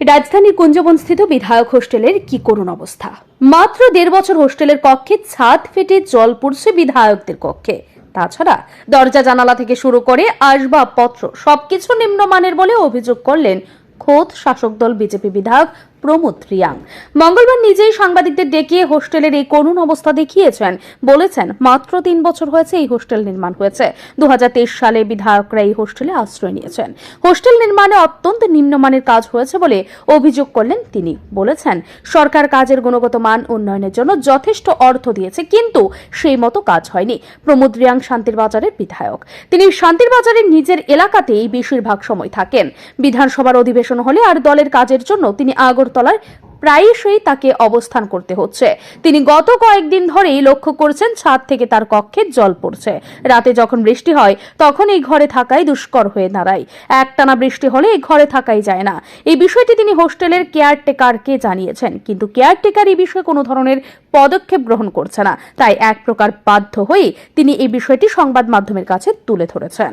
রাজধানীর কুঞ্জবনস্থিত বিধায়ক হোস্টেলের কি করুণ অবস্থা। মাত্র 1.5 বছর হোস্টেলের কক্ষে ছাদ ফেটে জল পড়ছে বিধায়কদের কক্ষে। তাছাড়া দরজা জানালা থেকে শুরু করে আসবাবপত্র সবকিছু নিম্নমানের বলে অভিযোগ করলেন খোদ শাসক দল বিজেপি বিধায়ক প্রমোদ রিয়াং। মঙ্গলবার নিজেই সাংবাদিকদের ডেকে হোস্টেলের এই করুণ অবস্থা দেখিয়েছেন। বলেছেন, মাত্র 3 বছর হয়েছে এই হোস্টেল নির্মাণ হয়েছে। 2023 সালে বিধায়করা এই হোস্টেলে আশ্রয় নিয়েছেন। হোস্টেল নির্মাণে অত্যন্ত নিম্নমানের কাজ হয়েছে বলে অভিযোগ করলেন তিনি। বলেছেন, সরকার কাজের গুণগত মান উন্নয়নের জন্য যথেষ্ট অর্থ দিয়েছে, কিন্তু সেই মতো কাজ হয়নি। প্রমোদ রিয়াং শান্তির বাজারের বিধায়ক। তিনি শান্তির বাজারের নিজের এলাকাতেই বেশিরভাগ সময় থাকেন। বিধানসভার অধিবেশন হলে আর দলের কাজের জন্য তিনি আগরতলায় প্রায়শই তাকে অবস্থান করতে হচ্ছে। তিনি গত কয়েকদিন ধরেই লক্ষ্য করছেন ছাদ থেকে তার কক্ষে জল পড়ছে। রাতে যখন বৃষ্টি হয় তখন এই ঘরে থাকাই দুষ্কর হয়ে দাঁড়ায়। একটানা বৃষ্টি হলে এই ঘরে থাকাই যায় না। এই বিষয়টি তিনি হোস্টেলের কেয়ারটেকারকে জানিয়েছেন, কিন্তু কেয়ারটেকার এই বিষয়ে কোনো ধরনের পদক্ষেপ গ্রহণ করছে না। তাই এক প্রকার বাধ্য হয়ে তিনি এই বিষয়টি সংবাদ মাধ্যমের কাছে তুলে ধরেছেন।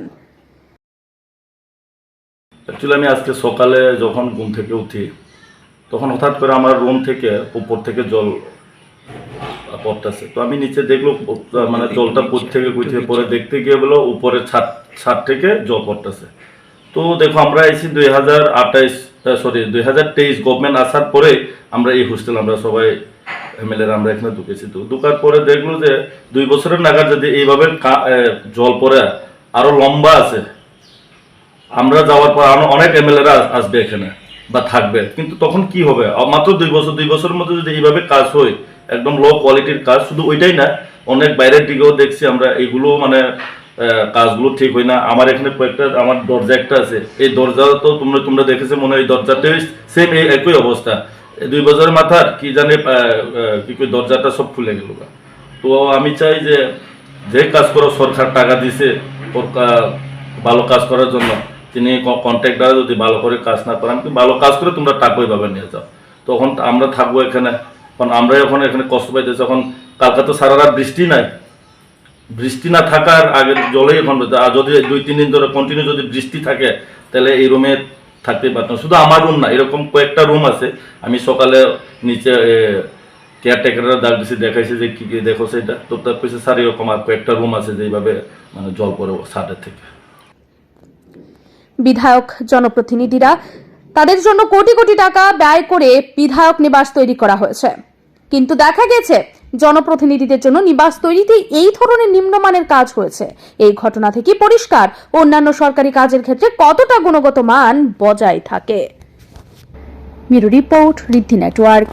অ্যাকচুয়ালি আমি আজকে সকালে যখন ঘুম থেকে উঠি তখন হঠাৎ করে আমার রুম থেকে উপর থেকে জল পড়তেছে। তো আমি নিচে দেখলো মানে জলটা থেকে পরে দেখতে গিয়ে বলো উপরে ছাদ থেকে জল পড়তেছে। তো দেখো আমরা এসেছি 2023 গভর্নমেন্ট আসার পরে আমরা এই হোস্টেল আমরা সবাই এমএলএ আমরা এখানে ঢুকেছি। তো ঢুকার পরে দেখলো যে 2 বছরের নাগাদ যদি এইভাবে জল পড়ে আরো লম্বা আছে, আমরা যাওয়ার পর অনেক এমএলএরা আসবে এখানে বা থাকবে, কিন্তু তখন কি হবে? মাত্র 2 বছরের মধ্যে যদি এইভাবে কাজ হয়, একদম লো কোয়ালিটির কাজ, শুধু ওইটাই না, অনেক বাইরের দিকেও দেখছি আমরা এইগুলো মানে কাজগুলো ঠিক হয় না। আমার এখানে কয়েকটা আমার দরজা একটা আছে, এই দরজা তো তোমরা দেখেছো মনে হয়, এই দরজাটাই সেম একই অবস্থা। 2 বছরের মাথার কি জানে কি করে দরজাটা সব খুলে গেল। তো আমি চাই যে কাজ করো, সরকার টাকা দিছে ভালো কাজ করার জন্য, তিনি কন্ট্রাক্টর যদি ভালো করে কাজ না করেন, ভালো কাজ করে তোমরা টাকা ওইভাবে নিয়ে যাও, তখন আমরা থাকবো এখানে। কারণ আমরা এখন এখানে কষ্ট পাইতেছি। এখন কালকে তো সারা রাত বৃষ্টি নাই, বৃষ্টি না থাকার আগে জলেই এখন যদি 2-3 দিন ধরে কন্টিনিউ যদি বৃষ্টি থাকে তাহলে এই রুমে থাকতে পারতাম। শুধু আমার রুম না, এরকম কয়েকটা রুম আছে। আমি সকালে নিচে কেয়ারটেকাররা ডাক দিচ্ছি, দেখাইছে যে কি কি দেখো সেটা। তো তার পিছিয়ে স্যার এরকম আর কয়েকটা রুম আছে যেভাবে মানে জল পড়ে ছাদের থেকে। বিধায়ক জনপ্রতিনিধিরা তাদের জন্য কোটি কোটি টাকা ব্যয় করে বিধায়ক নিবাস তৈরি করা হয়েছে, কিন্তু দেখা গেছে জনপ্রতিনিধিদের জন্য নিবাস তৈরিতে এই ধরনের নিম্নমানের কাজ হয়েছে। এই ঘটনা থেকে পরিষ্কার অন্যান্য সরকারি কাজের ক্ষেত্রে কতটা গুণগত মান বজায় থাকে। ব্যুরো রিপোর্ট, ঋদ্ধি নেটওয়ার্ক।